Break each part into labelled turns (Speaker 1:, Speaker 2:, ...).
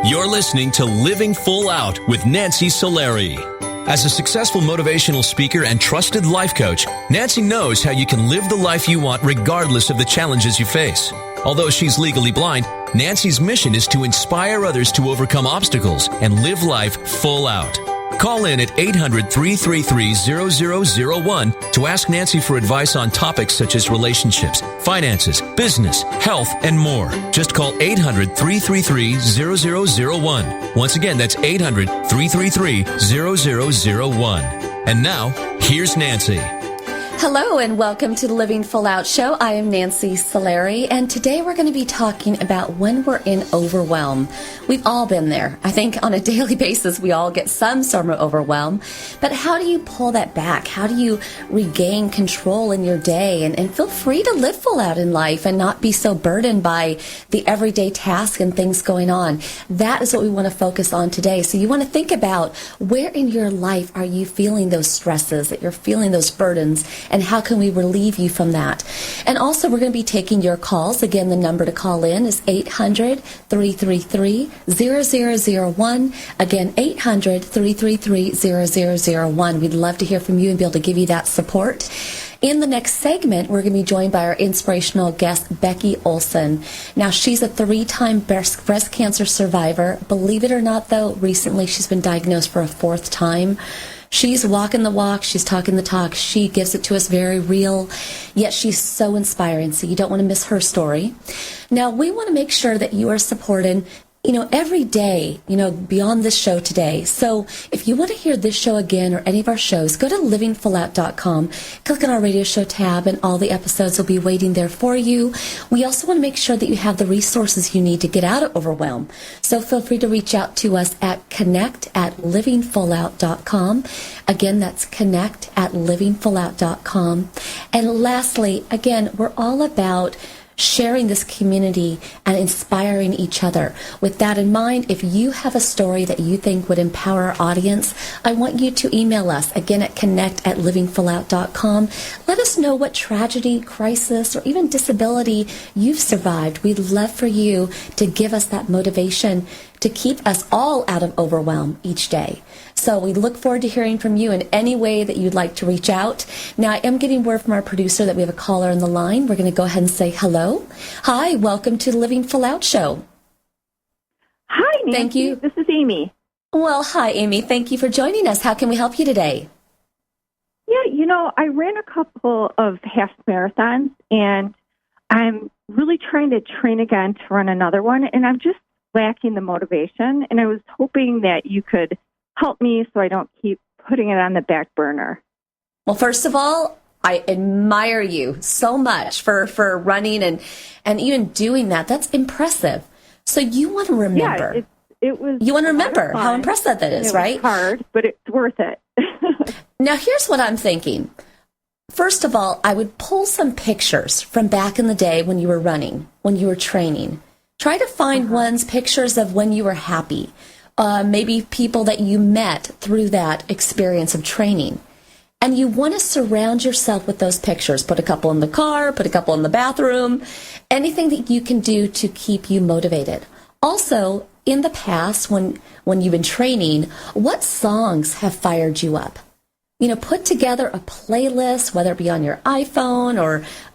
Speaker 1: You're listening to Living Full Out with Nancy Solari. As a successful motivational speaker and trusted life coach, Nancy knows how you can live the life you want regardless of the challenges you face. Although she's legally blind, Nancy's mission is to inspire others to overcome obstacles and live life full out. Call in at 800-333-0001 to ask Nancy for advice on topics such as relationships, finances, business, health, and more. Just call 800-333-0001. Once again, that's 800-333-0001. And now, here's Nancy.
Speaker 2: Hello and welcome to the Living Full Out Show. I am Nancy Solari, and today we're going to be talking about when we're in overwhelm. We've all been there. I think on a daily basis we all get some sort of overwhelm. But how do you pull that back? How do you regain control in your day and feel free to live full out in life and not be so burdened by the everyday tasks and things going on? That is what we want to focus on today. So you want to think about where in your life are you feeling those stresses, that you're feeling those burdens, and how can we relieve you from that? And also, we're going to be taking your calls. Again, the number to call in is 800-333-0001. Again, 800-333-0001. We'd love to hear from you and be able to give you that support. In the next segment, we're going to be joined by our inspirational guest, Becky Olson. Now, she's a 3-time breast cancer survivor. Believe it or not, though, recently she's been diagnosed for a 4th time. She's walking the walk, she's talking the talk, she gives it to us very real, yet she's so inspiring, so you don't want to miss her story. Now, we want to make sure that you are supported, every day, beyond this show today. So if you want to hear this show again or any of our shows, go to livingfullout.com, click on our radio show tab, and all the episodes will be waiting there for you. We also want to make sure that you have the resources you need to get out of overwhelm. So feel free to reach out to us at connect@livingfullout.com. Again, that's connect@livingfullout.com. And lastly, again, we're all about sharing this community and inspiring each other. With that in mind, if you have a story that you think would empower our audience, I want you to email us, again, at connect@livingfullout.com. Let us know what tragedy, crisis, or even disability you've survived. We'd love for you to give us that motivation to keep us all out of overwhelm each day. So we look forward to hearing from you in any way that you'd like to reach out. Now, I am getting word from our producer that we have a caller on the line. We're going to go ahead and say hello. Hi, welcome to the Living Full Out Show.
Speaker 3: Hi, Nancy.
Speaker 2: Thank you.
Speaker 3: This is Amy.
Speaker 2: Well, hi, Amy. Thank you for joining us. How can we help you today?
Speaker 3: Yeah, I ran a couple of half marathons, and I'm really trying to train again to run another one, and I'm just lacking the motivation, and I was hoping that you could help me so I don't keep putting it on the back burner.
Speaker 2: Well, first of all, I admire you so much for running and even doing that. That's impressive. So you want to remember.
Speaker 3: Yeah, it was.
Speaker 2: You want to remember how impressive that is, right?
Speaker 3: It's hard, but it's worth it.
Speaker 2: Now, here's what I'm thinking. First of all, I would pull some pictures from back in the day when you were running, when you were training. Try to find pictures of when you were happy. Maybe people that you met through that experience of training. And you want to surround yourself with those pictures. Put a couple in the car, put a couple in the bathroom, anything that you can do to keep you motivated. Also, in the past, when you've been training, what songs have fired you up? Put together a playlist, whether it be on your iPhone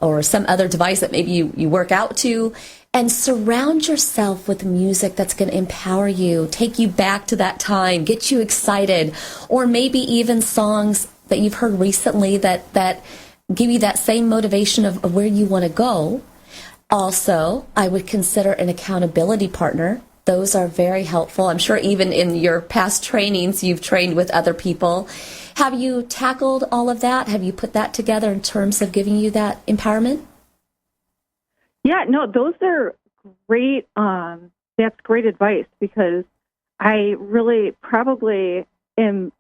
Speaker 2: or some other device that maybe you work out to, and surround yourself with music that's going to empower you, take you back to that time, get you excited, or maybe even songs that you've heard recently that give you that same motivation of where you want to go. Also, I would consider an accountability partner. Those are very helpful. I'm sure even in your past trainings, you've trained with other people. Have you tackled all of that? Have you put that together in terms of giving you that empowerment?
Speaker 3: Yeah, no, those are great. That's great advice, because I really probably am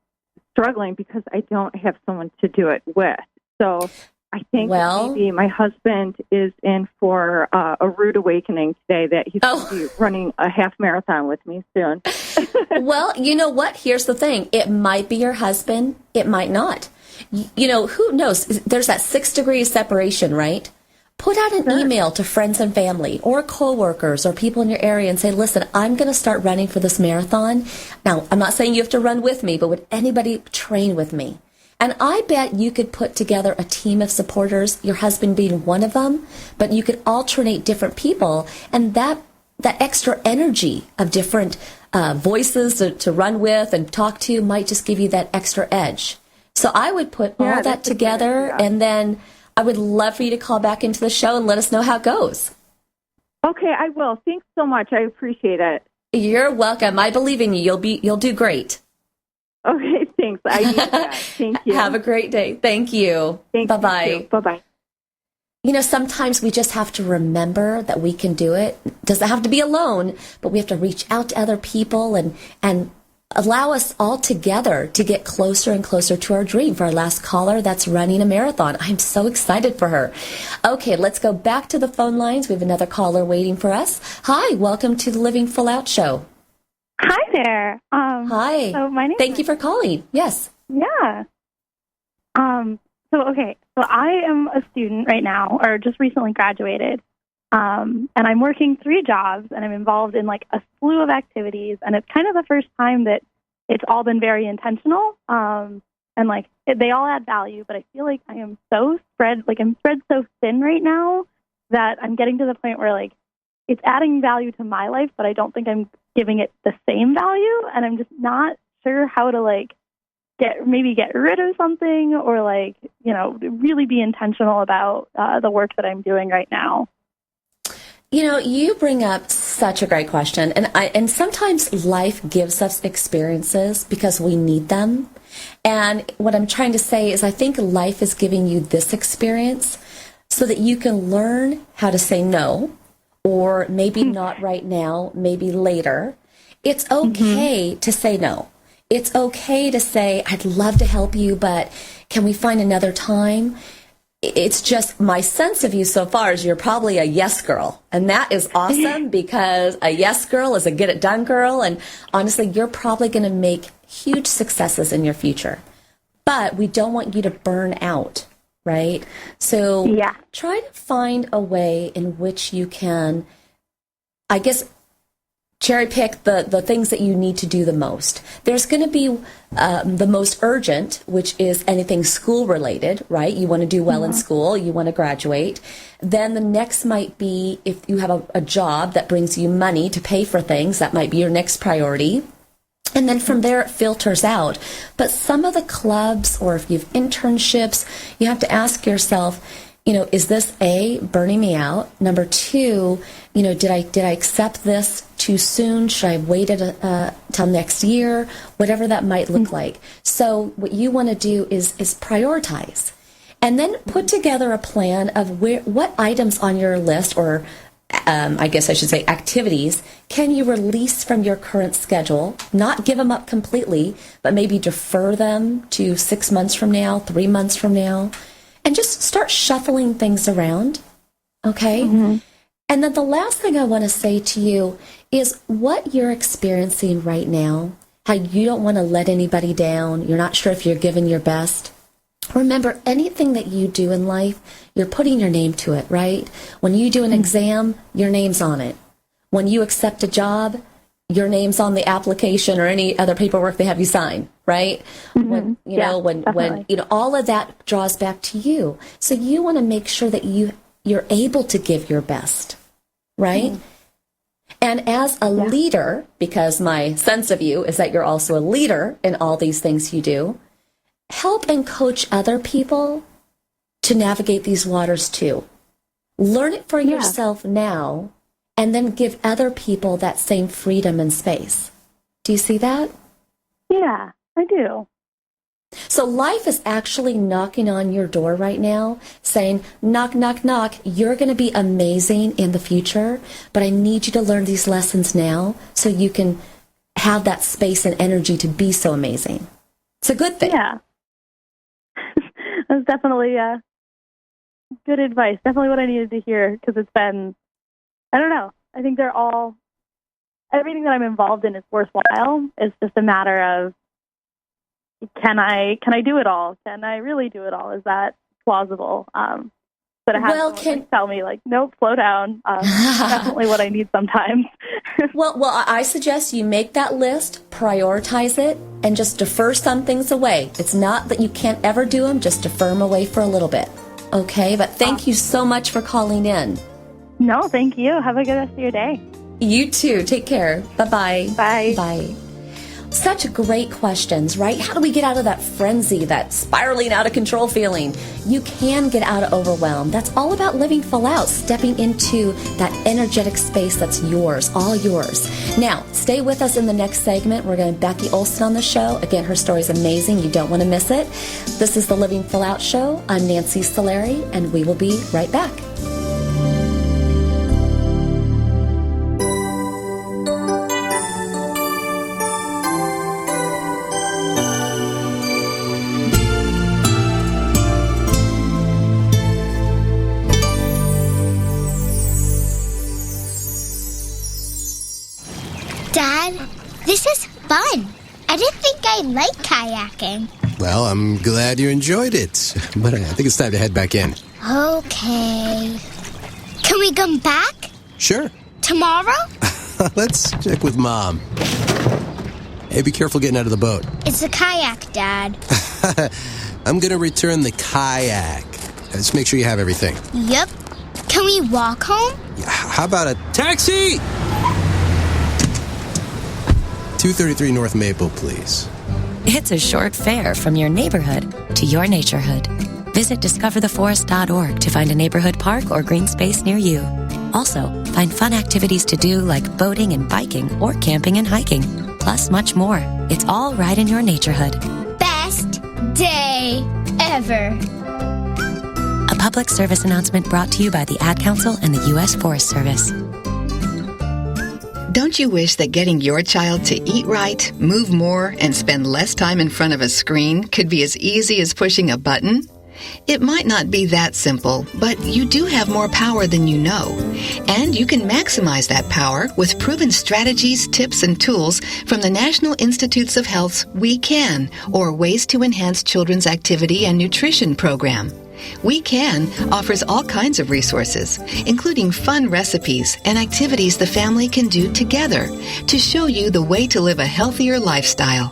Speaker 3: struggling because I don't have someone to do it with. So I think maybe my husband is in for a rude awakening today, that he's going to be running a half marathon with me soon.
Speaker 2: Well, you know what? Here's the thing. It might be your husband. It might not. Who knows? There's that 6 degrees separation, right? Put out an email to friends and family or coworkers or people in your area and say, listen, I'm going to start running for this marathon. Now, I'm not saying you have to run with me, but would anybody train with me? And I bet you could put together a team of supporters, your husband being one of them, but you could alternate different people. And that extra energy of different voices to run with and talk to might just give you that extra edge. So I would put all that together, and then I would love for you to call back into the show and let us know how it goes.
Speaker 3: Okay, I will. Thanks so much. I appreciate it.
Speaker 2: You're welcome. I believe in you. You'll do great.
Speaker 3: Okay, thanks. I need that. Thank you.
Speaker 2: Have a great day. Thank you. Bye-bye.
Speaker 3: Bye-bye.
Speaker 2: You know, sometimes we just have to remember that we can do it. Doesn't have to be alone, but we have to reach out to other people and allow us all together to get closer and closer to our dream. For our last caller that's running a marathon, I'm so excited for her. Okay, let's go back to the phone lines. We have another caller waiting for us. Hi, welcome to the Living Full Out Show.
Speaker 4: Hi there.
Speaker 2: Hi.
Speaker 4: So my name.
Speaker 2: Thank you for calling. Yes.
Speaker 4: Yeah. So I am a student right now, or just recently graduated, and I'm working 3 jobs, and I'm involved in like a slew of activities, and it's kind of the first time that it's all been very intentional, and like they all add value, but I feel like I'm spread so thin right now that I'm getting to the point where like it's adding value to my life, but I don't think I'm giving it the same value, and I'm just not sure how to like get rid of something, or like, you know, really be intentional about the work that I'm doing right now.
Speaker 2: You know, you bring up such a great question, and sometimes life gives us experiences because we need them. And what I'm trying to say is I think life is giving you this experience so that you can learn how to say no, or maybe not right now, maybe later. It's okay to say no. It's okay to say, I'd love to help you, but can we find another time? It's just my sense of you so far is you're probably a yes girl. And that is awesome, because a yes girl is a get it done girl. And honestly, you're probably going to make huge successes in your future. But we don't want you to burn out, right? So try to find a way in which you can, I guess, cherry pick the things that you need to do the most. There's going to be the most urgent, which is anything school related, right? You want to do well in school, you want to graduate. Then the next might be if you have a job that brings you money to pay for things, that might be your next priority. And then from there, it filters out. But some of the clubs, or if you have internships, you have to ask yourself, you know, is this A, burning me out? Number 2, you know, did I accept this too soon? Should I wait till next year? Whatever that might look like. So what you want to do is prioritize, and then put together a plan of what items on your list, or I guess I should say activities, can you release from your current schedule? Not give them up completely, but maybe defer them to 6 months from now, 3 months from now. And just start shuffling things around, okay? And then the last thing I want to say to you is what you're experiencing right now, how you don't want to let anybody down, you're not sure if you're giving your best. Remember, anything that you do in life, you're putting your name to it, right? When you do an exam, your name's on it. When you accept a job, your name's on the application or any other paperwork they have you sign, right? When all of that draws back to you. So you want to make sure that you're able to give your best, right? And as a leader, because my sense of you is that you're also a leader in all these things you do, help and coach other people to navigate these waters too. Learn it for yourself now, and then give other people that same freedom and space. Do you see that?
Speaker 4: Yeah, I do.
Speaker 2: So life is actually knocking on your door right now, saying, knock, knock, knock, you're going to be amazing in the future, but I need you to learn these lessons now so you can have that space and energy to be so amazing. It's a good thing.
Speaker 4: Yeah. That's definitely good advice. Definitely what I needed to hear, because it's been, I don't know. I think everything that I'm involved in is worthwhile. It's just a matter of, can I do it all? Can I really do it all? Is that plausible? instead of having someone tell me, like, nope, slow down. Definitely what I need sometimes.
Speaker 2: Well, I suggest you make that list, prioritize it, and just defer some things away. It's not that you can't ever do them, just defer them away for a little bit. Okay, but thank you so much for calling in.
Speaker 4: No, thank you. Have a good rest of your day.
Speaker 2: You too. Take care. Bye-bye.
Speaker 4: Bye.
Speaker 2: Bye. Such great questions, right? How do we get out of that frenzy, that spiraling out of control feeling? You can get out of overwhelm. That's all about living full out, stepping into that energetic space that's yours, all yours. Now, stay with us in the next segment. We're going to have Becky Olson on the show. Again, her story is amazing. You don't want to miss it. This is the Living Full Out Show. I'm Nancy Solari, and we will be right back.
Speaker 5: Dad, this is fun. I didn't think I'd like kayaking.
Speaker 6: Well, I'm glad you enjoyed it, but I think it's time to head back in.
Speaker 5: Okay. Can we come back?
Speaker 6: Sure.
Speaker 5: Tomorrow?
Speaker 6: Let's check with Mom. Hey, be careful getting out of the boat.
Speaker 5: It's a kayak, Dad.
Speaker 6: I'm going to return the kayak. Let's make sure you have everything.
Speaker 5: Yep. Can we walk home?
Speaker 6: How about a taxi? 233 North Maple, please.
Speaker 7: It's a short fare from your neighborhood to your naturehood. Visit discovertheforest.org to find a neighborhood park or green space near you. Also, find fun activities to do like boating and biking or camping and hiking, plus much more. It's all right in your naturehood.
Speaker 5: Best day ever.
Speaker 7: A public service announcement brought to you by the Ad Council and the U.S. Forest Service.
Speaker 8: Don't you wish that getting your child to eat right, move more, and spend less time in front of a screen could be as easy as pushing a button? It might not be that simple, but you do have more power than you know. And you can maximize that power with proven strategies, tips, and tools from the National Institutes of Health's We Can, or Ways to Enhance Children's Activity and Nutrition program. We Can offers all kinds of resources, including fun recipes and activities the family can do together to show you the way to live a healthier lifestyle.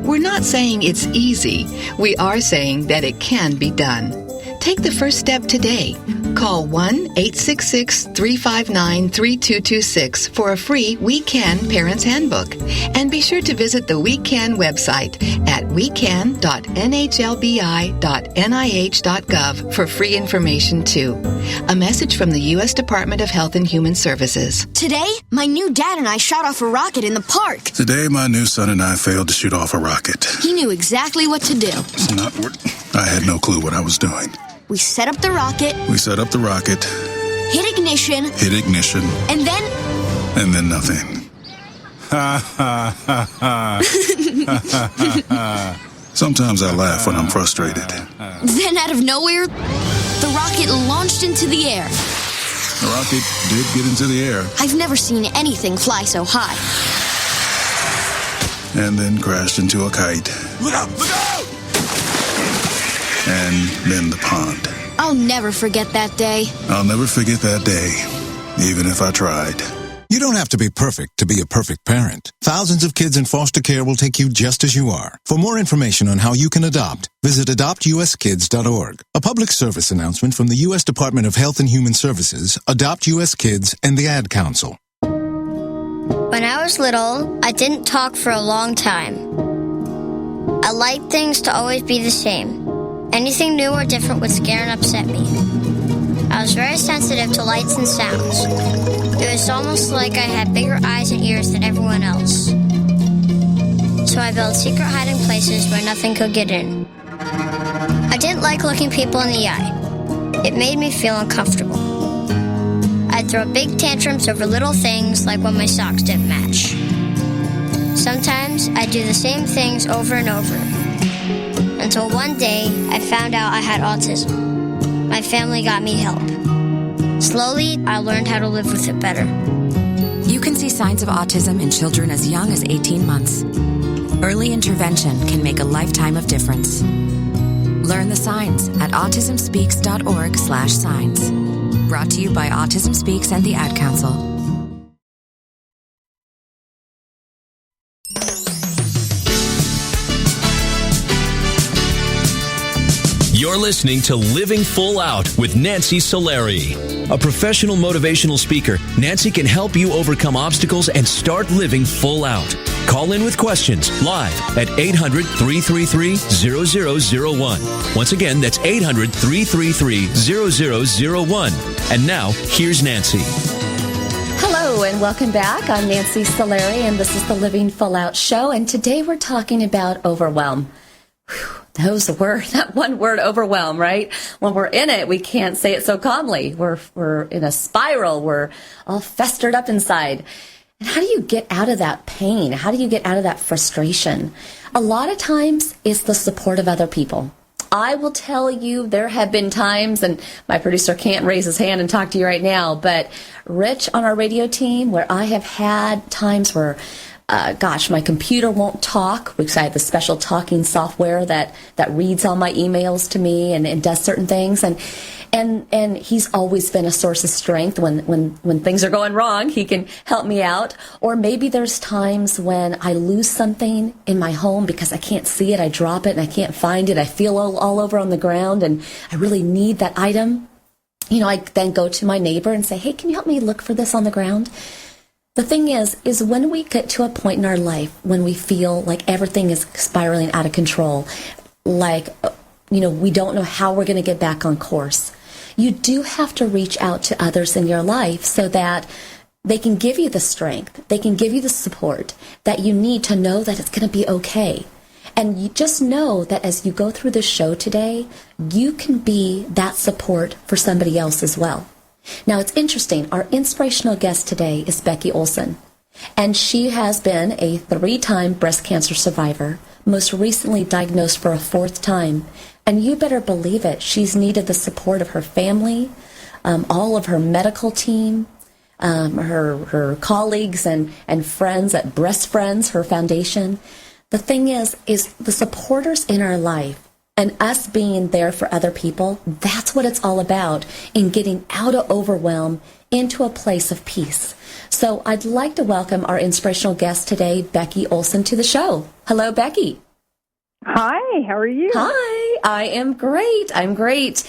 Speaker 8: We're not saying it's easy. We are saying that it can be done. Take the first step today. Call 1-866-359-3226 for a free We Can Parents Handbook. And be sure to visit the We Can website at wecan.nhlbi.nih.gov for free information too. A message from the U.S. Department of Health and Human Services.
Speaker 9: Today, my new dad and I shot off a rocket in the park.
Speaker 10: Today, my new son and I failed to shoot off a rocket.
Speaker 9: He knew exactly what to do.
Speaker 10: It's not what I had no clue what I was doing.
Speaker 9: We set up the rocket.
Speaker 10: Hit ignition.
Speaker 9: And then
Speaker 10: nothing. Ha ha ha ha. Sometimes I laugh when I'm frustrated.
Speaker 9: Then out of nowhere, the rocket launched into the air.
Speaker 10: The rocket did get into the air.
Speaker 9: I've never seen anything fly so high.
Speaker 10: And then crashed into a kite.
Speaker 9: Look out! Look out!
Speaker 10: And then the pond.
Speaker 9: I'll never forget that day.
Speaker 10: I'll never forget that day, even if I tried.
Speaker 11: You don't have to be perfect to be a perfect parent. Thousands of kids in foster care will take you just as you are. For more information on how you can adopt, visit adoptuskids.org. A public service announcement from the U.S. Department of Health and Human Services, Adopt U.S. Kids, and the Ad Council.
Speaker 12: When I was little, I didn't talk for a long time. I liked things to always be the same. Anything new or different would scare and upset me. I was very sensitive to lights and sounds. It was almost like I had bigger eyes and ears than everyone else. So I built secret hiding places where nothing could get in. I didn't like looking people in the eye. It made me feel uncomfortable. I'd throw big tantrums over little things like when my socks didn't match. Sometimes I'd do the same things over and over. Until one day, I found out I had autism. My family got me help. Slowly, I learned how to live with it better.
Speaker 13: You can see signs of autism in children as young as 18 months. Early intervention can make a lifetime of difference. Learn the signs at autismspeaks.org/signs. Brought to you by Autism Speaks and the Ad Council.
Speaker 1: You're listening to Living Full Out with Nancy Solari. A professional motivational speaker, Nancy can help you overcome obstacles and start living full out. Call in with questions live at 800-333-0001. Once again, that's 800-333-0001. And now, here's Nancy.
Speaker 2: Hello and welcome back. I'm Nancy Solari and this is the Living Full Out Show. And today we're talking about overwhelm. That one word, overwhelm, right? When we're in it, we can't say it so calmly. We're in a spiral. We're all festered up inside. And how do you get out of that pain? How do you get out of that frustration? A lot of times it's the support of other people. I will tell you there have been times, and my producer can't raise his hand and talk to you right now, but Rich on our radio team, where I have had times where my computer won't talk because I have the special talking software that reads all my emails to me and does certain things. And he's always been a source of strength when things are going wrong. He can help me out. Or maybe there's times when I lose something in my home because I can't see it. I drop it and I can't find it. I feel all over on the ground and I really need that item. I then go to my neighbor and say, hey, can you help me look for this on the ground? The thing is when we get to a point in our life when we feel like everything is spiraling out of control, like, we don't know how we're going to get back on course, you do have to reach out to others in your life so that they can give you the strength, they can give you the support that you need to know that it's going to be okay. And you just know that as you go through this show today, you can be that support for somebody else as well. Now, it's interesting. Our inspirational guest today is Becky Olson, and she has been a 3-time breast cancer survivor, most recently diagnosed for a 4th time. And you better believe it, she's needed the support of her family, all of her medical team, her colleagues and friends at Breast Friends, her foundation. The thing is the supporters in our life, and us being there for other people, that's what it's all about in getting out of overwhelm into a place of peace. So I'd like to welcome our inspirational guest today, Becky Olson, to the show. Hello, Becky.
Speaker 3: Hi, how are you?
Speaker 2: Hi, I am great. I'm great.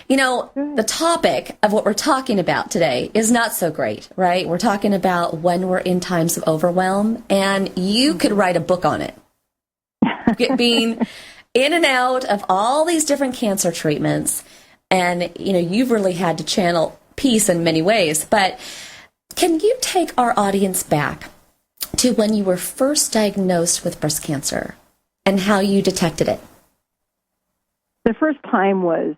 Speaker 2: The topic of what we're talking about today is not so great, right? We're talking about when we're in times of overwhelm, and you could write a book on it. Being in and out of all these different cancer treatments. And, you've really had to channel peace in many ways. But can you take our audience back to when you were first diagnosed with breast cancer and how you detected it?
Speaker 3: The first time was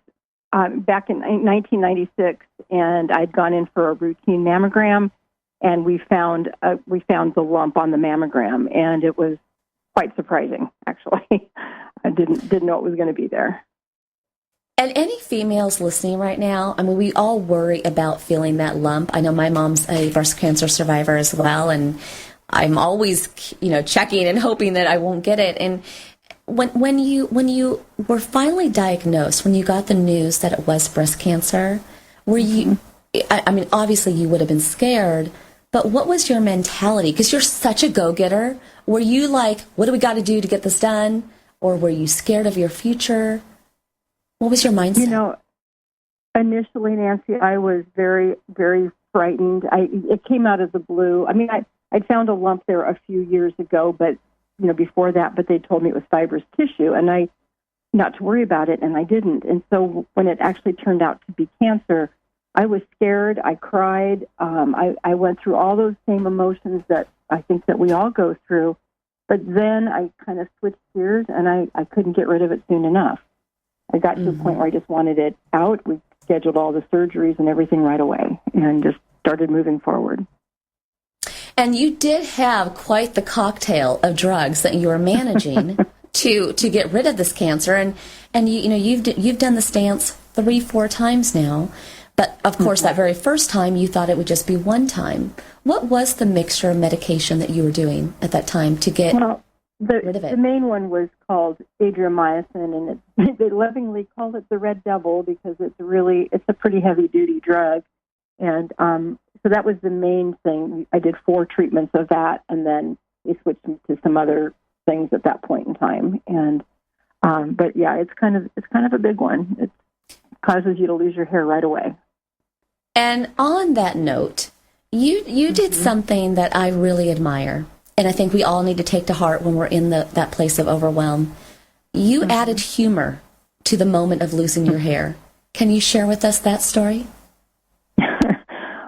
Speaker 3: back in 1996, and I'd gone in for a routine mammogram, and we found the lump on the mammogram, and it was quite surprising, actually. I didn't know it was going to be there.
Speaker 2: And any females listening right now, we all worry about feeling that lump. I know my mom's a breast cancer survivor as well, and I'm always, checking and hoping that I won't get it. And when you were finally diagnosed, when you got the news that it was breast cancer, were you? Obviously you would have been scared, but what was your mentality? Because you're such a go-getter. Were you like, what do we got to do to get this done? Or were you scared of your future? What was your mindset?
Speaker 3: Initially, Nancy, I was very, very frightened. It came out of the blue. I'd found a lump there a few years ago, but, before that, but they told me it was fibrous tissue, and not to worry about it, and I didn't. And so when it actually turned out to be cancer, I was scared. I cried. I went through all those same emotions that I think that we all go through. But then I kind of switched gears, and I couldn't get rid of it soon enough. I got to a point where I just wanted it out. We scheduled all the surgeries and everything right away and just started moving forward.
Speaker 2: And you did have quite the cocktail of drugs that you were managing to get rid of this cancer. And you've done the stance 3-4 times now. But, of course, that very first time, you thought it would just be one time. What was the mixture of medication that you were doing at that time to get...
Speaker 3: Well,
Speaker 2: rid of it?
Speaker 3: The main one was called adriamycin, and they lovingly called it the Red Devil because it's a pretty heavy-duty drug. And so that was the main thing. I did 4 treatments of that, and then they switched me to some other things at that point in time. And but yeah, it's kind of a big one. It causes you to lose your hair right away.
Speaker 2: And on that note, you did something that I really admire, and I think we all need to take to heart when we're in that place of overwhelm. You added humor to the moment of losing your hair. Can you share with us that story?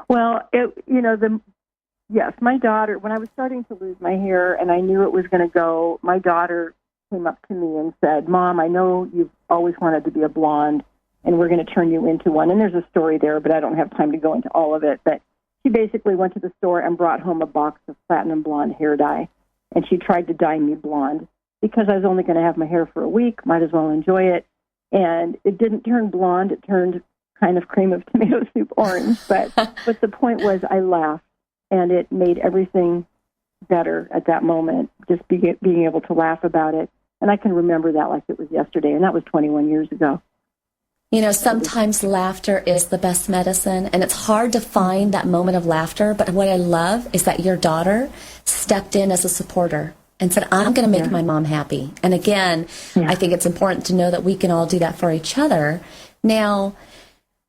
Speaker 3: Well, yes, my daughter, when I was starting to lose my hair and I knew it was going to go, my daughter came up to me and said, "Mom, I know you've always wanted to be a blonde, and we're going to turn you into one." And there's a story there, but I don't have time to go into all of it. But she basically went to the store and brought home a box of platinum blonde hair dye, and she tried to dye me blonde because I was only going to have my hair for a week, might as well enjoy it. And it didn't turn blonde. It turned kind of cream of tomato soup orange. But the point was I laughed, and it made everything better at that moment, just being able to laugh about it. And I can remember that like it was yesterday, and that was 21 years ago.
Speaker 2: Sometimes laughter is the best medicine, and it's hard to find that moment of laughter. But what I love is that your daughter stepped in as a supporter and said, "I'm going to make my mom happy." And again, I think it's important to know that we can all do that for each other. Now,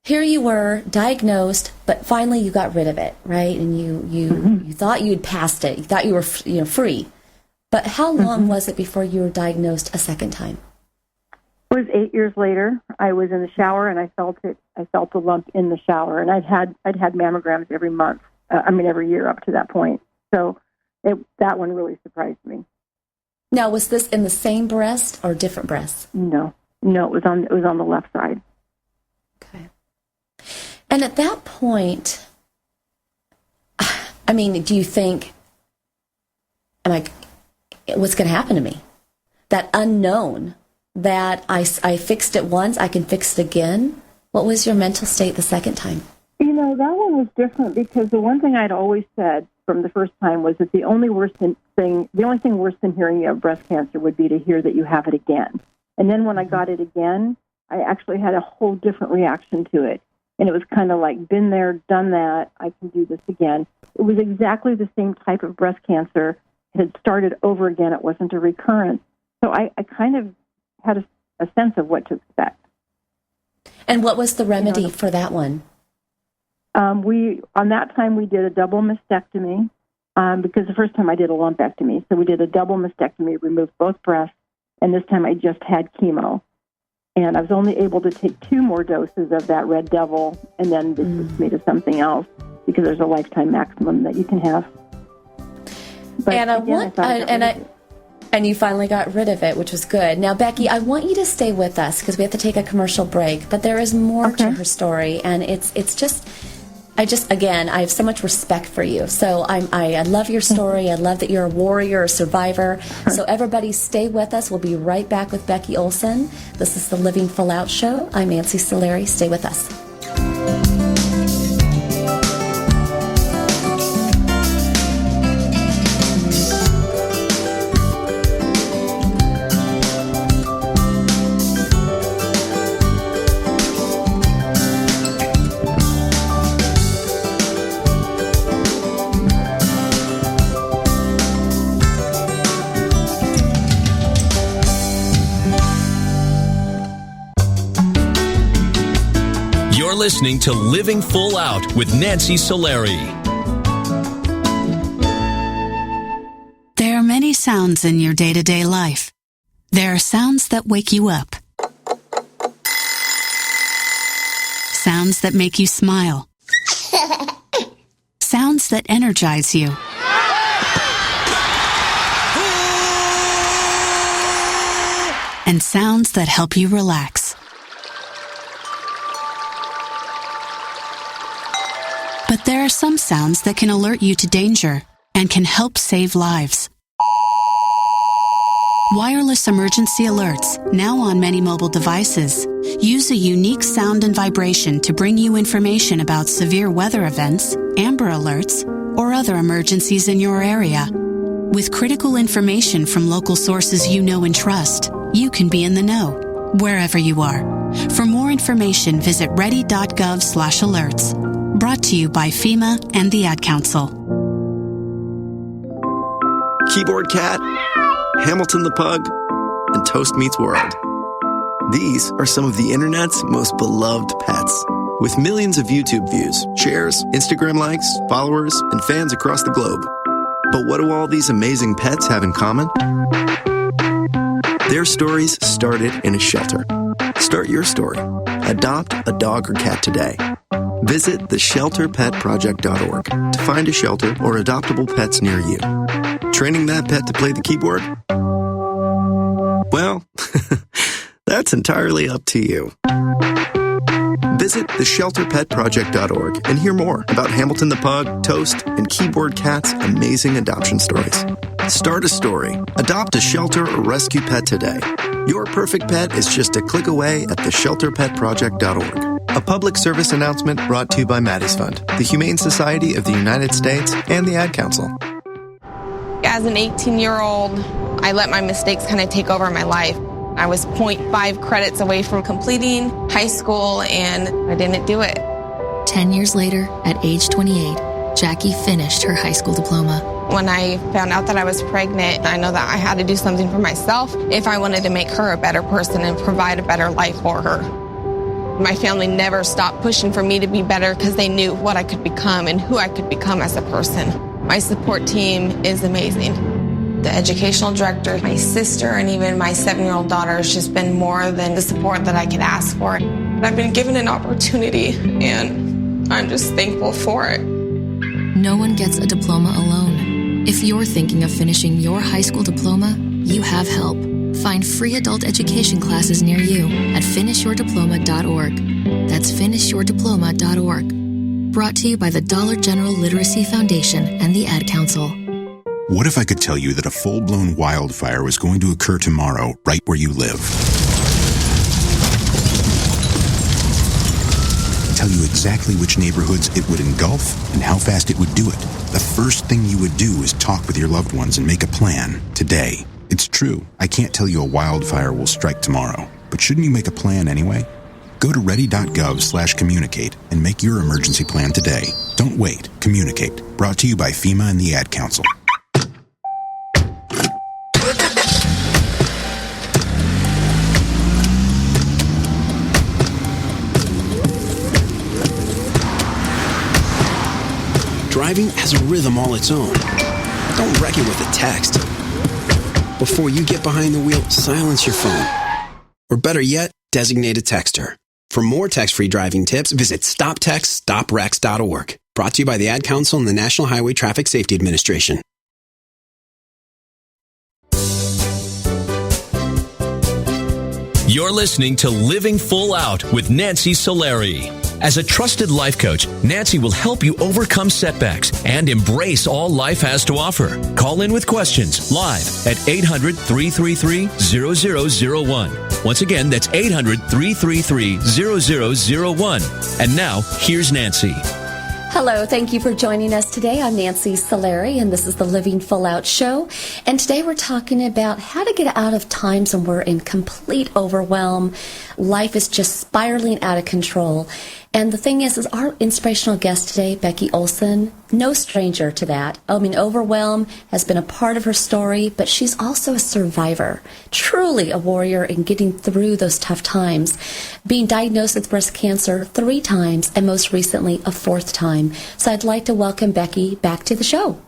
Speaker 2: here you were diagnosed, but finally you got rid of it, right? And you thought you'd passed it. You thought you were free. But how long was it before you were diagnosed a second time?
Speaker 3: It was 8 years later. I was in the shower and I felt it. I felt the lump in the shower, and I'd had mammograms every month. Every year up to that point. So that one really surprised me.
Speaker 2: Now, was this in the same breast or different breasts?
Speaker 3: No, it was on the left side.
Speaker 2: Okay. And at that point, do you think, what's going to happen to me? That unknown, that I fixed it once, I can fix it again. What was your mental state the second time?
Speaker 3: That one was different because the one thing I'd always said from the first time was that the only thing worse than hearing you have breast cancer would be to hear that you have it again. And then when I got it again, I actually had a whole different reaction to it. And it was kind of like, been there, done that, I can do this again. It was exactly the same type of breast cancer. It had started over again. It wasn't a recurrence. So I kind of had a sense of what to expect.
Speaker 2: And what was the remedy for that one?
Speaker 3: On that time, we did a double mastectomy because the first time I did a lumpectomy. So we did a double mastectomy, removed both breasts, and this time I just had chemo. And I was only able to take 2 more doses of that Red Devil, and then they switched me to something else because there's a lifetime maximum that you can have. But
Speaker 2: and you finally got rid of it, which was good. Now, Becky, I want you to stay with us because we have to take a commercial break. But there is more to her story, and it's just. Again, I have so much respect for you. So I love your story. I love that you're a warrior, a survivor. So everybody stay with us. We'll be right back with Becky Olson. This is the Living Full Out Show. I'm Nancy Solari. Stay with us.
Speaker 1: Listening to Living Full Out with Nancy Solari.
Speaker 14: There are many sounds in your day-to-day life. There are sounds that wake you up. Sounds that make you smile. Sounds that energize you. And sounds that help you relax. But there are some sounds that can alert you to danger and can help save lives. Wireless emergency alerts, now on many mobile devices, use a unique sound and vibration to bring you information about severe weather events, Amber Alerts, or other emergencies in your area. With critical information from local sources you know and trust, you can be in the know, wherever you are. For more information, visit ready.gov/alerts. Brought to you by FEMA and the Ad Council.
Speaker 15: Keyboard Cat, Hamilton the Pug, and Toast Meets World. These are some of the internet's most beloved pets. With millions of YouTube views, shares, Instagram likes, followers, and fans across the globe. But what do all these amazing pets have in common? Their stories started in a shelter. Start your story. Adopt a dog or cat today. Visit theshelterpetproject.org to find a shelter or adoptable pets near you. Training that pet to play the keyboard? Well, that's entirely up to you. Visit theshelterpetproject.org and hear more about Hamilton the Pug, Toast, and Keyboard Cat's amazing adoption stories. Start a story. Adopt a shelter or rescue pet today. Your perfect pet is just a click away at theshelterpetproject.org. A public service announcement brought to you by Maddie's Fund, the Humane Society of the United States, and the Ad Council.
Speaker 16: As an 18-year-old, I let my mistakes kind of take over my life. I was 0.5 credits away from completing high school, and I didn't do it.
Speaker 7: 10 years later, at age 28, Jackie finished her high school diploma.
Speaker 16: When I found out that I was pregnant, I know that I had to do something for myself if I wanted to make her a better person and provide a better life for her. My family never stopped pushing for me to be better because they knew what I could become and who I could become as a person. My support team is amazing. The educational director, my sister, and even my 7-year-old daughter has just been more than the support that I could ask for. I've been given an opportunity, and I'm just thankful for it.
Speaker 7: No one gets a diploma alone. If you're thinking of finishing your high school diploma, you have help. Find free adult education classes near you at finishyourdiploma.org. That's finishyourdiploma.org. Brought to you by the Dollar General Literacy Foundation and the Ad Council.
Speaker 11: What if I could tell you that a full-blown wildfire was going to occur tomorrow right where you live? Tell you exactly which neighborhoods it would engulf and how fast it would do it. The first thing you would do is talk with your loved ones and make a plan today. It's true, I can't tell you a wildfire will strike tomorrow, but shouldn't you make a plan anyway? Go to ready.gov/communicate and make your emergency plan today. Don't wait. Communicate. Brought to you by FEMA and the Ad Council.
Speaker 17: Driving has a rhythm all its own. Don't wreck it with a text. Before you get behind the wheel, silence your phone. Or better yet, designate a texter. For more text-free driving tips, visit stoptextstoprex.org. Brought to you by the Ad Council and the National Highway Traffic Safety Administration.
Speaker 1: You're listening to Living Full Out with Nancy Solari. As a trusted life coach, Nancy will help you overcome setbacks and embrace all life has to offer. Call in with questions live at 800-333-0001. Once again, that's 800-333-0001. And now, here's Nancy.
Speaker 2: Hello, thank you for joining us today. I'm Nancy Solari, and this is the Living Full Out Show. And today we're talking about how to get out of times when we're in complete overwhelm. Life is just spiraling out of control. And the thing is our inspirational guest today, Becky Olson, no stranger to that. I mean, overwhelm has been a part of her story, but she's also a survivor, truly a warrior in getting through those tough times, being diagnosed with breast cancer 3 times, and most recently a 4th time. So I'd like to welcome Becky back to the show.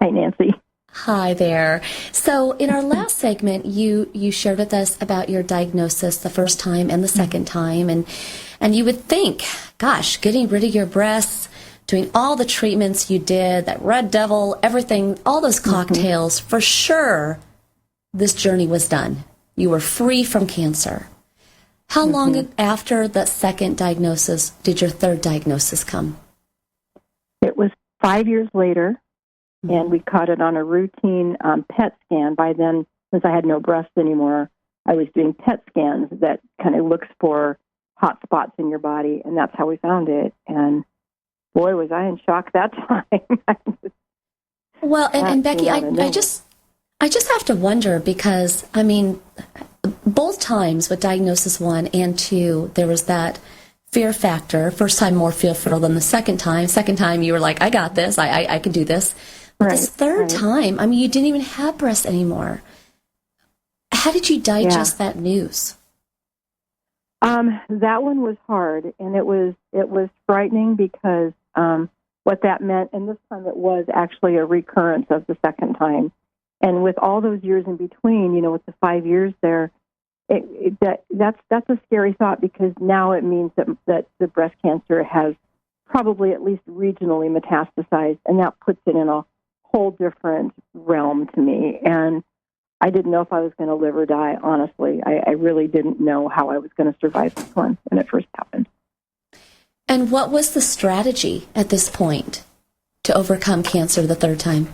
Speaker 3: Hi, Nancy.
Speaker 2: Hi there. So in our last segment, you shared with us about your diagnosis the first time and the second time, and you would think, gosh, getting rid of your breasts, doing all the treatments you did, that Red Devil, everything, all those cocktails, for sure, this journey was done. You were free from cancer. How long after that second diagnosis did your third diagnosis come?
Speaker 3: It was 5 years later, and we caught it on a routine PET scan. By then, since I had no breasts anymore, I was doing PET scans that kind of looks for hot spots in your body, and that's how we found it. And boy, was I in shock that time.
Speaker 2: Well, and Becky, I just have to wonder because, I mean, both times with diagnosis 1 and 2, there was that fear factor. First time more fearful than the second time. Second time you were like, I got this, I can do this. But this third time, I mean, you didn't even have breasts anymore. How did you digest that news?
Speaker 3: That one was hard, and it was frightening because what that meant, and this time it was actually a recurrence of the second time. And with all those years in between, with the 5 years there, that's a scary thought because now it means that the breast cancer has probably at least regionally metastasized, and that puts it in a whole different realm to me. And I didn't know if I was going to live or die, honestly. I really didn't know how I was going to survive this one when it first happened.
Speaker 2: And what was the strategy at this point to overcome cancer the third time?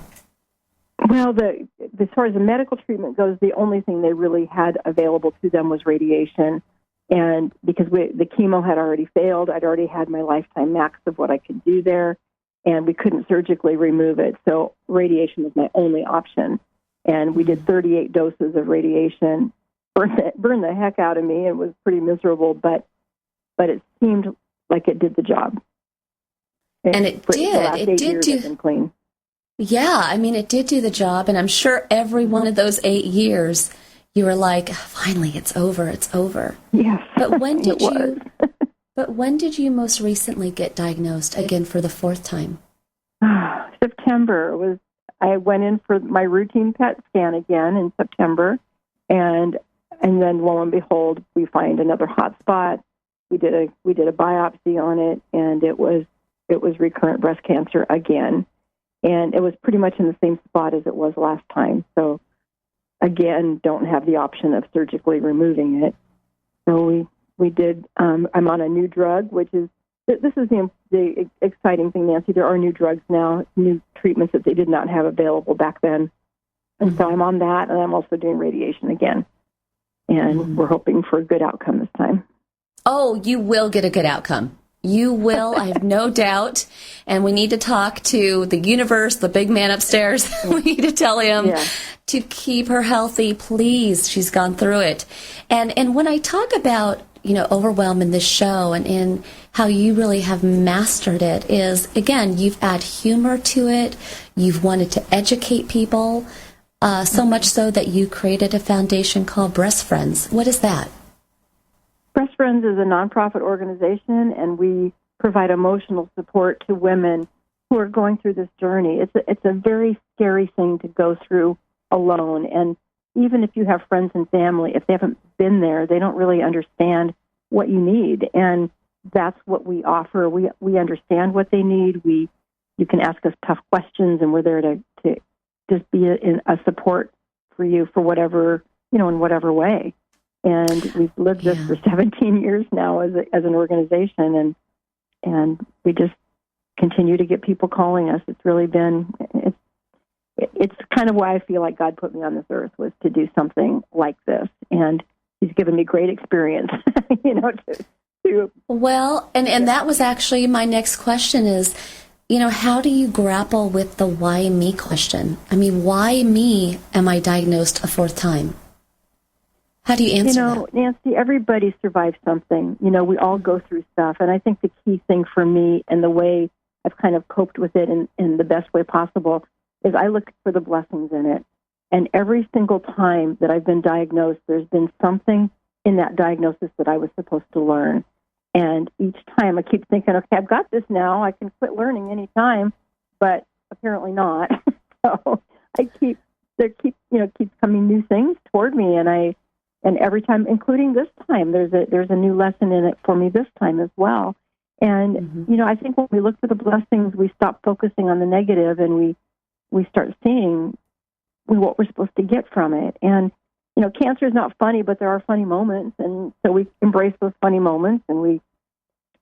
Speaker 3: Well, as far as the medical treatment goes, the only thing they really had available to them was radiation. And because the chemo had already failed, I'd already had my lifetime max of what I could do there, and we couldn't surgically remove it. So radiation was my only option. And we did 38 doses of radiation, burned the heck out of me. It was pretty miserable, but it seemed like it did the job.
Speaker 2: And it did. It did do
Speaker 3: clean.
Speaker 2: Yeah, I mean, it did do the job, and I'm sure every one of those 8 years, you were like, "Finally, it's over. It's over."
Speaker 3: Yes.
Speaker 2: But when did you? But when did you most recently get diagnosed again for the fourth time?
Speaker 3: September. I went in for my routine PET scan again in September, and then lo and behold, we find another hot spot. We did a biopsy on it, and it was recurrent breast cancer again, and it was pretty much in the same spot as it was last time. So again, don't have the option of surgically removing it. So we did. I'm on a new drug, which is. This is the exciting thing, Nancy. There are new drugs now, new treatments that they did not have available back then. And so I'm on that, and I'm also doing radiation again. And we're hoping for a good outcome this time.
Speaker 2: Oh, you will get a good outcome. You will, I have no doubt. And we need to talk to the universe, the big man upstairs. We need to tell him to keep her healthy, please. She's gone through it. And when I talk about overwhelm in this show and how you really have mastered it is, again, you've added humor to it. You've wanted to educate people, so much so that you created a foundation called Breast Friends. What is that?
Speaker 3: Breast Friends is a nonprofit organization, and we provide emotional support to women who are going through this journey. It's a very scary thing to go through alone, and even if you have friends and family, if they haven't been there, they don't really understand what you need. And that's what we offer. We understand what they need. You can ask us tough questions, and we're there to just be a support for you for whatever, in whatever way. And we've lived this for 17 years now as an organization, and we just continue to get people calling us. It's really been, it's kind of why I feel like God put me on this earth, was to do something like this. And He's given me great experience,
Speaker 2: Well, and that was actually my next question is, how do you grapple with the why me question? I mean, why me am I diagnosed a fourth time? How do you answer that?
Speaker 3: Nancy, everybody survives something. We all go through stuff. And I think the key thing for me and the way I've kind of coped with it in the best way possible is I look for the blessings in it. And every single time that I've been diagnosed, there's been something in that diagnosis that I was supposed to learn. And each time I keep thinking, okay, I've got this now. I can quit learning any time, but apparently not. So there keeps coming new things toward me, and every time, including this time, there's a new lesson in it for me this time as well. And I think when we look for the blessings, we stop focusing on the negative, and we start seeing what we're supposed to get from it. And cancer is not funny, but there are funny moments, and so we embrace those funny moments, and we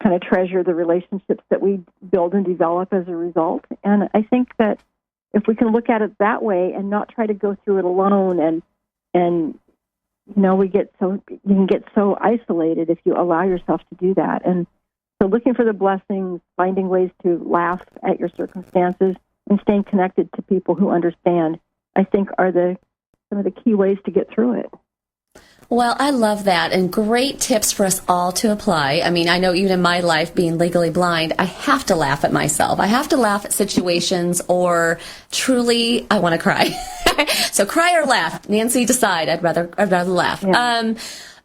Speaker 3: kind of treasure the relationships that we build and develop as a result. And I think that if we can look at it that way and not try to go through it alone, and you can get so isolated if you allow yourself to do that. And so looking for the blessings, finding ways to laugh at your circumstances, and staying connected to people who understand, I think are some of the key ways to get through it.
Speaker 2: Well, I love that, and great tips for us all to apply. I mean, I know even in my life, being legally blind, I have to laugh at myself. I have to laugh at situations, or truly, I want to cry. So cry or laugh. Nancy, decide. I'd rather laugh. Yeah.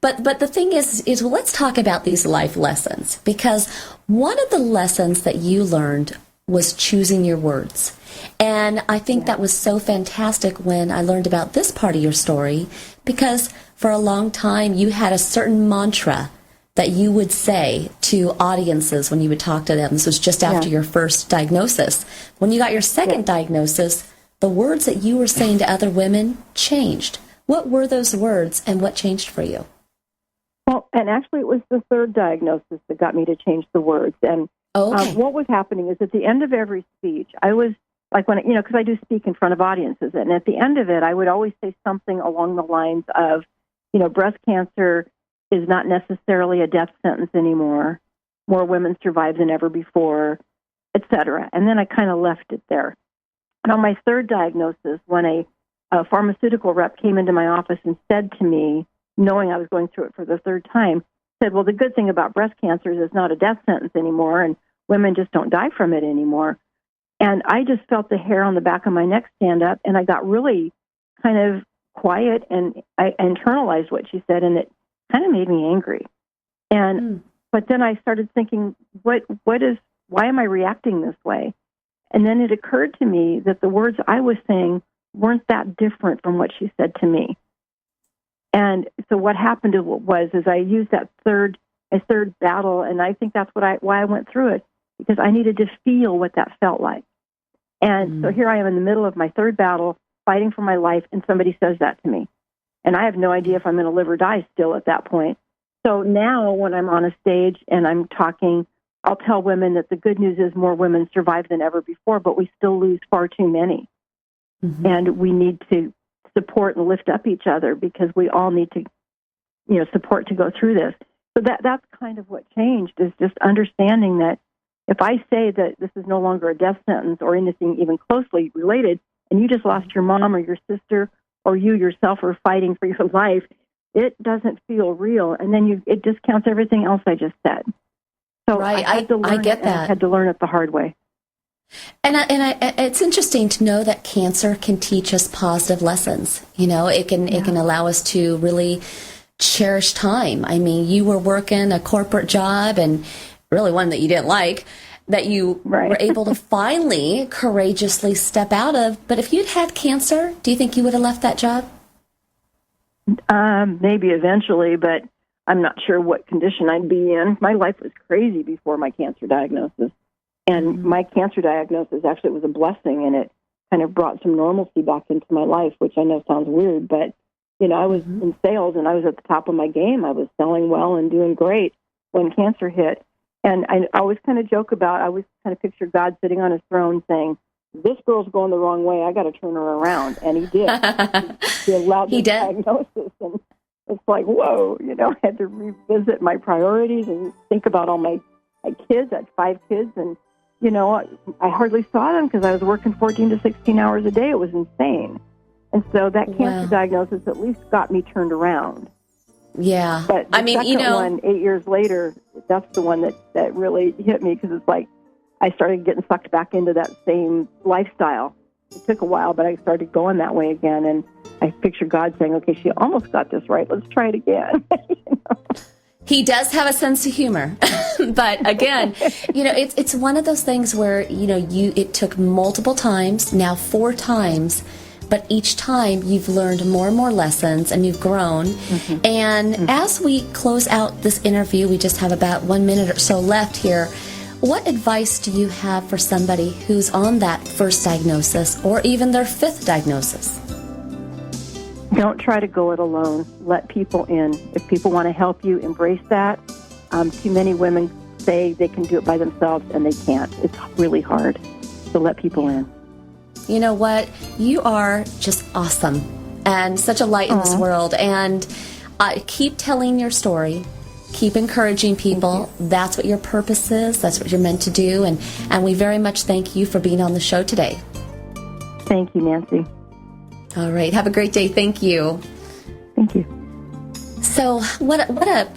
Speaker 2: But the thing is well, let's talk about these life lessons, because one of the lessons that you learned was choosing your words. And I think that was so fantastic when I learned about this part of your story, because for a long time you had a certain mantra that you would say to audiences when you would talk to them. This was just after your first diagnosis. When you got your second diagnosis, the words that you were saying to other women changed. What were those words, and what changed for you?
Speaker 3: Well, and actually it was the third diagnosis that got me to change the words. And what was happening is at the end of every speech, I was like, because I do speak in front of audiences, and at the end of it, I would always say something along the lines of, breast cancer is not necessarily a death sentence anymore. More women survive than ever before, et cetera. And then I kind of left it there. And on my third diagnosis, when a pharmaceutical rep came into my office and said to me, knowing I was going through it for the third time, said, well, the good thing about breast cancer is it's not a death sentence anymore, and women just don't die from it anymore. And I just felt the hair on the back of my neck stand up, and I got really kind of quiet, and I internalized what she said, and it kind of made me angry. And but then I started thinking, why am I reacting this way? And then it occurred to me that the words I was saying weren't that different from what she said to me. And so what happened was I used that third battle, and I think that's why I went through it, because I needed to feel what that felt like. And so here I am in the middle of my third battle, fighting for my life, and somebody says that to me. And I have no idea if I'm going to live or die still at that point. So now when I'm on a stage and I'm talking, I'll tell women that the good news is more women survive than ever before, but we still lose far too many. Mm-hmm. And we need to support and lift up each other, because we all need to, support to go through this. So that's kind of what changed, is just understanding that if I say that this is no longer a death sentence or anything even closely related, and you just lost your mom or your sister, or you yourself are fighting for your life, it doesn't feel real. And then it discounts everything else I just said. So
Speaker 2: right.
Speaker 3: I get that. I had to learn it the hard way.
Speaker 2: And it's interesting to know that cancer can teach us positive lessons. It can allow us to really cherish time. I mean, you were working a corporate job, and really one that you didn't like, that you were able to finally courageously step out of. But if you'd had cancer, do you think you would have left that job?
Speaker 3: Maybe eventually, but I'm not sure what condition I'd be in. My life was crazy before my cancer diagnosis. And my cancer diagnosis actually was a blessing, and it kind of brought some normalcy back into my life, which I know sounds weird, but, I was in sales, and I was at the top of my game. I was selling well and doing great when cancer hit. And I always kind of joke about, I always kind of picture God sitting on his throne saying, this girl's going the wrong way, I got to turn her around. And he did. He allowed the diagnosis, and it's like, whoa, I had to revisit my priorities and think about all my kids. I had 5 kids, and I hardly saw them because I was working 14 to 16 hours a day. It was insane. And so that cancer diagnosis at least got me turned around.
Speaker 2: Yeah.
Speaker 3: But the second one, 8 years later, that's the one that really hit me, because it's like I started getting sucked back into that same lifestyle. It took a while, but I started going that way again. And I picture God saying, okay, she almost got this right. Let's try it again.
Speaker 2: He does have a sense of humor. But again, it's one of those things where, it took multiple times, now 4 times, but each time you've learned more and more lessons, and you've grown. Mm-hmm. And as we close out this interview, we just have about 1 minute or so left here. What advice do you have for somebody who's on that first diagnosis, or even their 5th diagnosis?
Speaker 3: Don't try to go it alone. Let people in. If people want to help you, embrace that. Too many women say they can do it by themselves, and they can't. It's really hard. So let people in.
Speaker 2: You know what? You are just awesome, and such a light in this world. And keep telling your story. Keep encouraging people. That's what your purpose is. That's what you're meant to do. And we very much thank you for being on the show today.
Speaker 3: Thank you, Nancy.
Speaker 2: All right. Have a great day. Thank you.
Speaker 3: Thank you.
Speaker 2: So what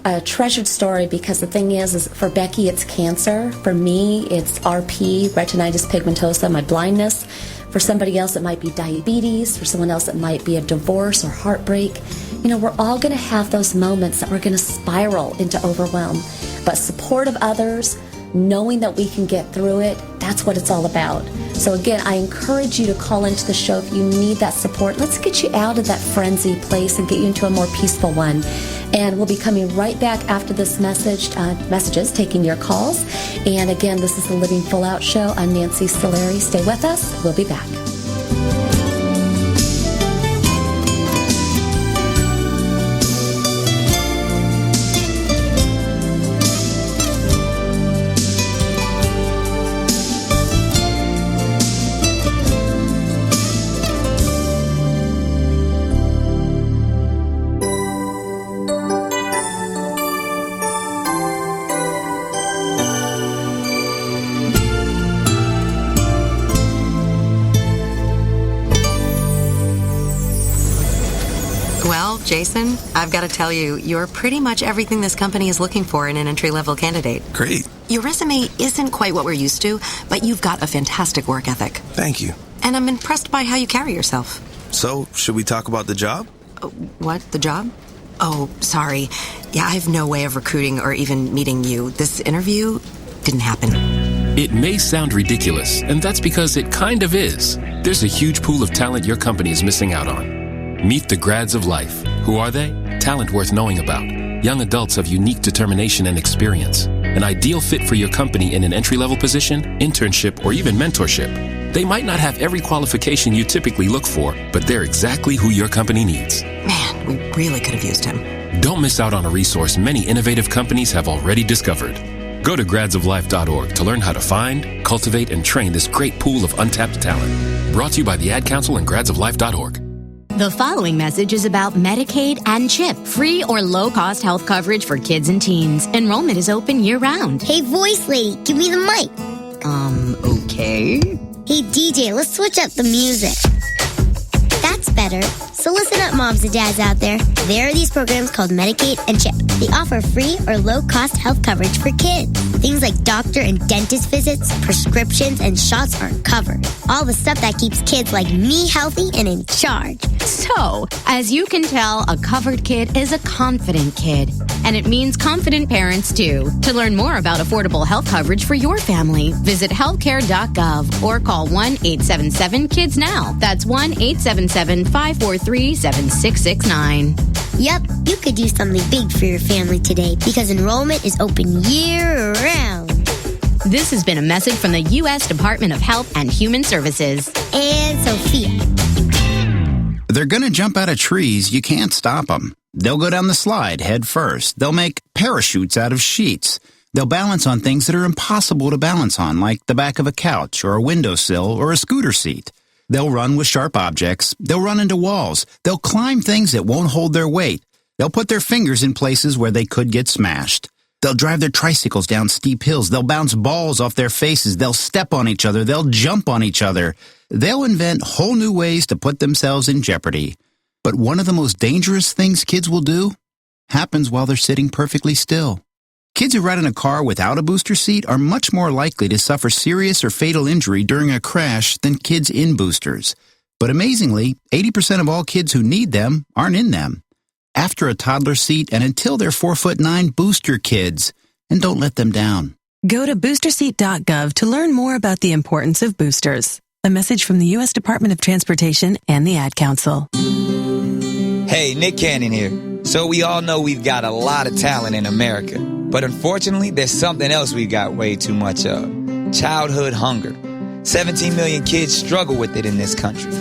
Speaker 2: a treasured story, because the thing is for Becky, it's cancer. For me, it's RP, retinitis pigmentosa, my blindness. For somebody else, it might be diabetes. For someone else, it might be a divorce or heartbreak. We're all going to have those moments that we're going to spiral into overwhelm. But support of others, knowing that we can get through it, that's what it's all about. So again, I encourage you to call into the show if you need that support. Let's get you out of that frenzy place and get you into a more peaceful one. And we'll be coming right back after this messages, taking your calls. And again, this is the Living Full Out Show. I'm Nancy Solari. Stay with us. We'll be back.
Speaker 18: Jason, I've got to tell you, you're pretty much everything this company is looking for in an entry-level candidate.
Speaker 10: Great.
Speaker 18: Your resume isn't quite what we're used to, but you've got a fantastic work ethic.
Speaker 10: Thank you.
Speaker 18: And I'm impressed by how you carry yourself.
Speaker 10: So, should we talk about the job?
Speaker 18: What? The job? Oh, sorry. Yeah, I have no way of recruiting or even meeting you. This interview didn't happen.
Speaker 19: It may sound ridiculous, and that's because it kind of is. There's a huge pool of talent your company is missing out on. Meet the grads of life. Who are they? Talent worth knowing about. Young adults of unique determination and experience. An ideal fit for your company in an entry-level position, internship, or even mentorship. They might not have every qualification you typically look for, but they're exactly who your company needs.
Speaker 18: Man, we really could have used him.
Speaker 19: Don't miss out on a resource many innovative companies have already discovered. Go to gradsoflife.org to learn how to find, cultivate, and train this great pool of untapped talent. Brought to you by the Ad Council and gradsoflife.org.
Speaker 20: The following message is about Medicaid and CHIP, free or low-cost health coverage for kids and teens. Enrollment is open year-round.
Speaker 5: Hey, voice lady, give me the mic.
Speaker 20: Okay.
Speaker 5: Hey, DJ, let's switch up the music. That's better. So listen up, moms and dads out there. There are these programs called Medicaid and CHIP. They offer free or low-cost health coverage for kids. Things like doctor and dentist visits, prescriptions, and shots are covered. All the stuff that keeps kids like me healthy and in charge.
Speaker 20: So, as you can tell, a covered kid is a confident kid. And it means confident parents, too. To learn more about affordable health coverage for your family, visit healthcare.gov or call 1-877-KIDS-NOW. That's 1-877-543-7669.
Speaker 5: Yep, you could do something big for your family today because enrollment is open year-round.
Speaker 20: This has been a message from the U.S. Department of Health and Human Services.
Speaker 5: And Sophia.
Speaker 21: They're going to jump out of trees. You can't stop them. They'll go down the slide head first. They'll make parachutes out of sheets. They'll balance on things that are impossible to balance on, like the back of a couch or a windowsill or a scooter seat. They'll run with sharp objects. They'll run into walls. They'll climb things that won't hold their weight. They'll put their fingers in places where they could get smashed. They'll drive their tricycles down steep hills. They'll bounce balls off their faces. They'll step on each other. They'll jump on each other. They'll invent whole new ways to put themselves in jeopardy. But one of the most dangerous things kids will do happens while they're sitting perfectly still. Kids who ride in a car without a booster seat are much more likely to suffer serious or fatal injury during a crash than kids in boosters. But amazingly, 80% of all kids who need them aren't in them. After a toddler seat and until they're 4'9", booster kids, and don't let them down.
Speaker 22: Go to boosterseat.gov to learn more about the importance of boosters. A message from the U.S. Department of Transportation and the Ad Council.
Speaker 23: Hey, Nick Cannon here. So we all know we've got a lot of talent in America. But unfortunately, there's something else we've got way too much of. Childhood hunger. 17 million kids struggle with it in this country.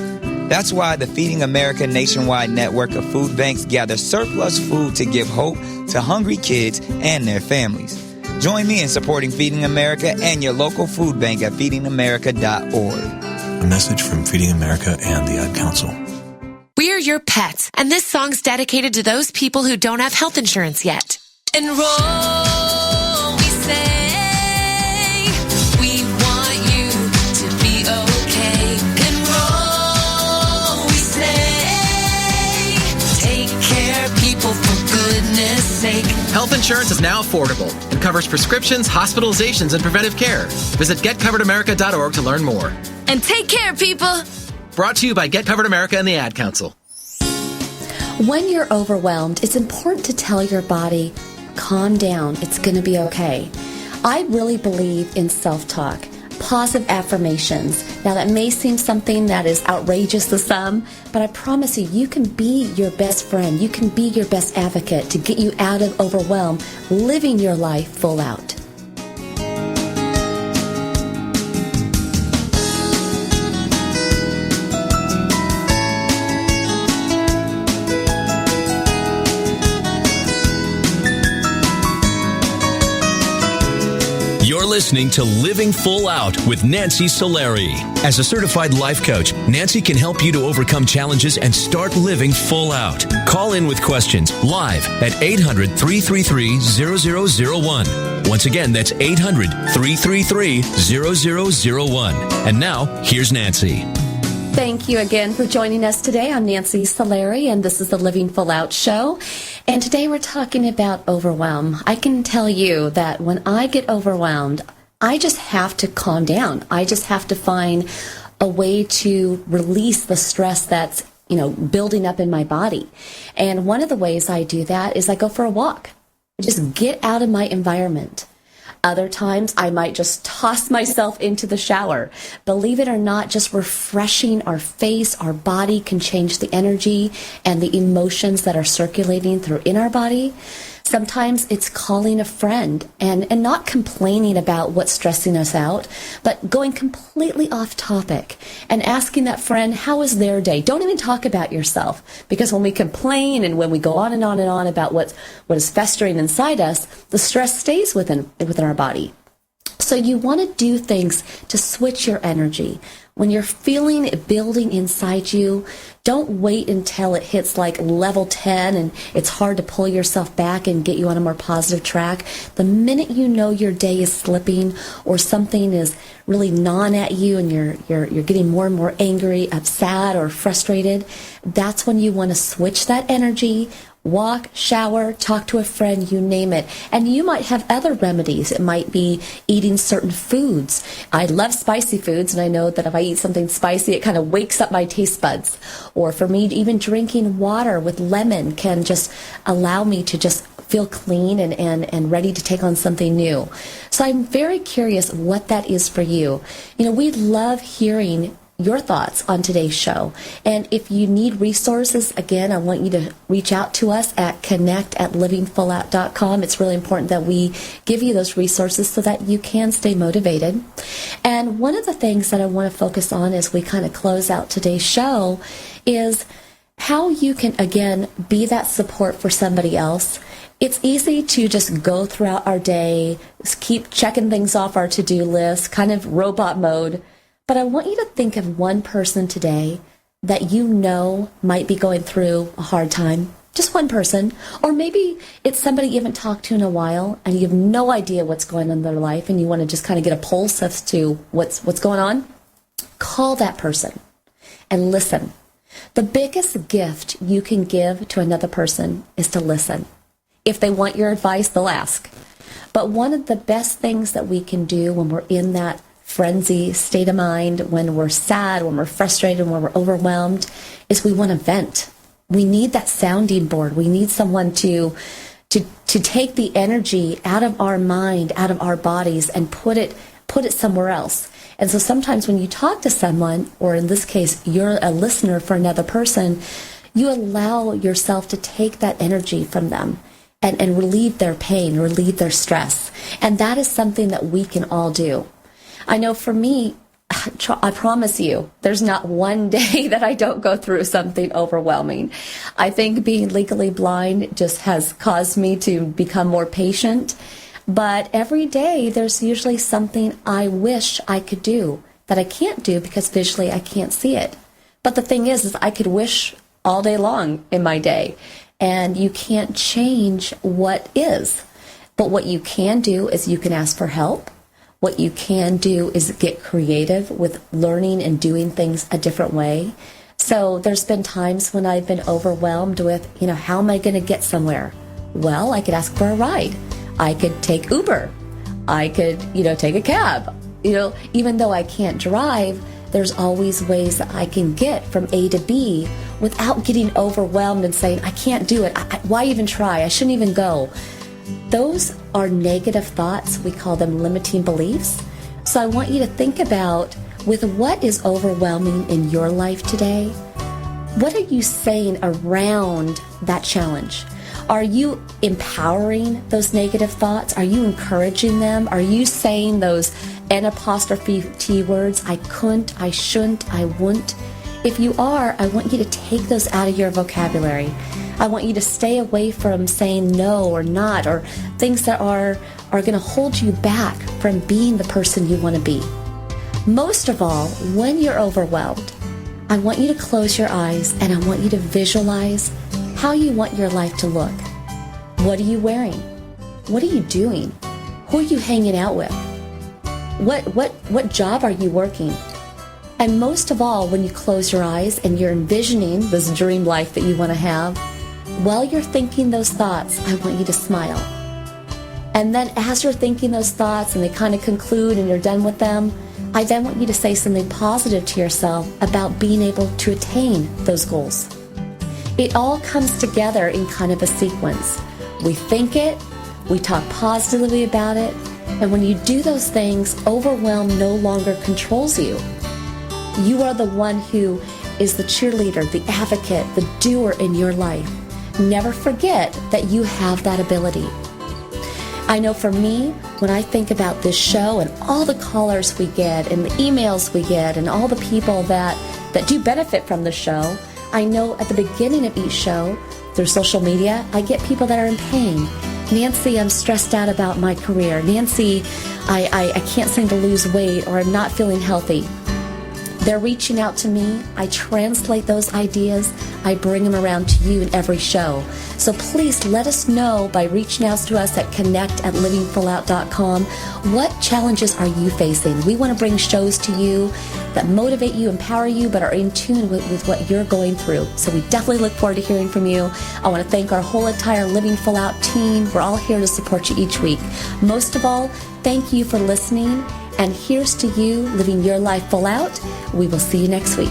Speaker 23: That's why the Feeding America nationwide network of food banks gather surplus food to give hope to hungry kids and their families. Join me in supporting Feeding America and your local food bank at feedingamerica.org.
Speaker 10: A message from Feeding America and the Ad Council.
Speaker 24: We're your pets, and this song's dedicated to those people who don't have health insurance yet.
Speaker 4: Enroll, we say. We want you to be okay. Enroll, we say. Take care, people, for goodness sake.
Speaker 6: Health insurance is now affordable and covers prescriptions, hospitalizations, and preventive care. Visit getcoveredamerica.org to learn more.
Speaker 4: And take care, people.
Speaker 6: Brought to you by Get Covered America and the Ad Council.
Speaker 2: When you're overwhelmed, it's important to tell your body, calm down, it's going to be okay. I really believe in self-talk, positive affirmations. Now, that may seem something that is outrageous to some, but I promise you, you can be your best friend. You can be your best advocate to get you out of overwhelm, living your life full out.
Speaker 1: You're listening to Living Full Out with Nancy Solari. As a certified life coach, Nancy can help you to overcome challenges and start living full out. Call in with questions live at 800-333-0001. Once again, that's 800-333-0001. And now, here's Nancy.
Speaker 2: Thank you again for joining us today. I'm Nancy Solari, and this is the Living Full Out show. And today we're talking about overwhelm. I can tell you that when I get overwhelmed, I just have to calm down. I just have to find a way to release the stress that's, building up in my body. And one of the ways I do that is I go for a walk. I just get out of my environment. Other times, I might just toss myself into the shower. Believe it or not, just refreshing our face, our body can change the energy and the emotions that are circulating through in our body. Sometimes it's calling a friend and not complaining about what's stressing us out, but going completely off topic and asking that friend, how was their day? Don't even talk about yourself, because when we complain and when we go on and on and on about what is festering inside us, the stress stays within our body. So you want to do things to switch your energy. When you're feeling it building inside you, don't wait until it hits like level 10 and it's hard to pull yourself back and get you on a more positive track. The minute you know your day is slipping or something is really gnawing at you and you're getting more and more angry, upset, or frustrated, that's when you want to switch that energy. Walk, shower, talk to a friend, you name it. And you might have other remedies. It might be eating certain foods. I love spicy foods, and I know that if I eat something spicy, it kind of wakes up my taste buds. Or for me, even drinking water with lemon can just allow me to just feel clean and ready to take on something new. So I'm very curious what that is for you. We love hearing your thoughts on today's show. And if you need resources, again, I want you to reach out to us at connect@livingfullout.com. It's really important that we give you those resources so that you can stay motivated. And one of the things that I want to focus on as we kind of close out today's show is how you can, again, be that support for somebody else. It's easy to just go throughout our day, keep checking things off our to-do list, kind of robot mode. But I want you to think of one person today that you know might be going through a hard time. Just one person. Or maybe it's somebody you haven't talked to in a while and you have no idea what's going on in their life and you want to just kind of get a pulse as to what's going on. Call that person and listen. The biggest gift you can give to another person is to listen. If they want your advice, they'll ask. But one of the best things that we can do when we're in that frenzy state of mind, when we're sad, when we're frustrated, when we're overwhelmed, is we want to vent. We need that sounding board. We need someone to take the energy out of our mind, out of our bodies, and put it somewhere else. And so sometimes when you talk to someone, or in this case, you're a listener for another person, you allow yourself to take that energy from them and relieve their pain, relieve their stress. And that is something that we can all do. I know for me, I promise you, there's not one day that I don't go through something overwhelming. I think being legally blind just has caused me to become more patient. But every day, there's usually something I wish I could do that I can't do because visually I can't see it. But the thing is I could wish all day long in my day. and you can't change what is. But what you can do is you can ask for help. What you can do is get creative with learning and doing things a different way. So there's been times when I've been overwhelmed with, how am I going to get somewhere? Well, I could ask for a ride. I could take Uber. I could, take a cab. Even though I can't drive, there's always ways that I can get from A to B without getting overwhelmed and saying, I can't do it. Why even try? I shouldn't even go. Those are negative thoughts. We call them limiting beliefs. So I want you to think about, with what is overwhelming in your life today, what are you saying around that challenge? Are you empowering those negative thoughts? Are you encouraging them? Are you saying those N''T words, I couldn't, I shouldn't, I wouldn't? If you are, I want you to take those out of your vocabulary. I want you to stay away from saying no or not, or things that are going to hold you back from being the person you want to be. Most of all, when you're overwhelmed, I want you to close your eyes and I want you to visualize how you want your life to look. What are you wearing? What are you doing? Who are you hanging out with? What job are you working? And most of all, when you close your eyes and you're envisioning this dream life that you want to have, while you're thinking those thoughts, I want you to smile. And then as you're thinking those thoughts and they kind of conclude and you're done with them, I then want you to say something positive to yourself about being able to attain those goals. It all comes together in kind of a sequence. We think it, we talk positively about it, and when you do those things, overwhelm no longer controls you. You are the one who is the cheerleader, the advocate, the doer in your life. Never forget that you have that ability. I know for me, when I think about this show and all the callers we get and the emails we get and all the people that do benefit from the show, I know at the beginning of each show, through social media, I get people that are in pain. Nancy, I'm stressed out about my career. Nancy, I can't seem to lose weight, or I'm not feeling healthy. They're reaching out to me. I translate those ideas. I bring them around to you in every show. So please let us know by reaching out to us at connect@livingfullout.com. What challenges are you facing? We want to bring shows to you that motivate you, empower you, but are in tune with what you're going through. So we definitely look forward to hearing from you. I want to thank our whole entire Living Full Out team. We're all here to support you each week. Most of all, thank you for listening. And here's to you living your life full out. We will see you next week.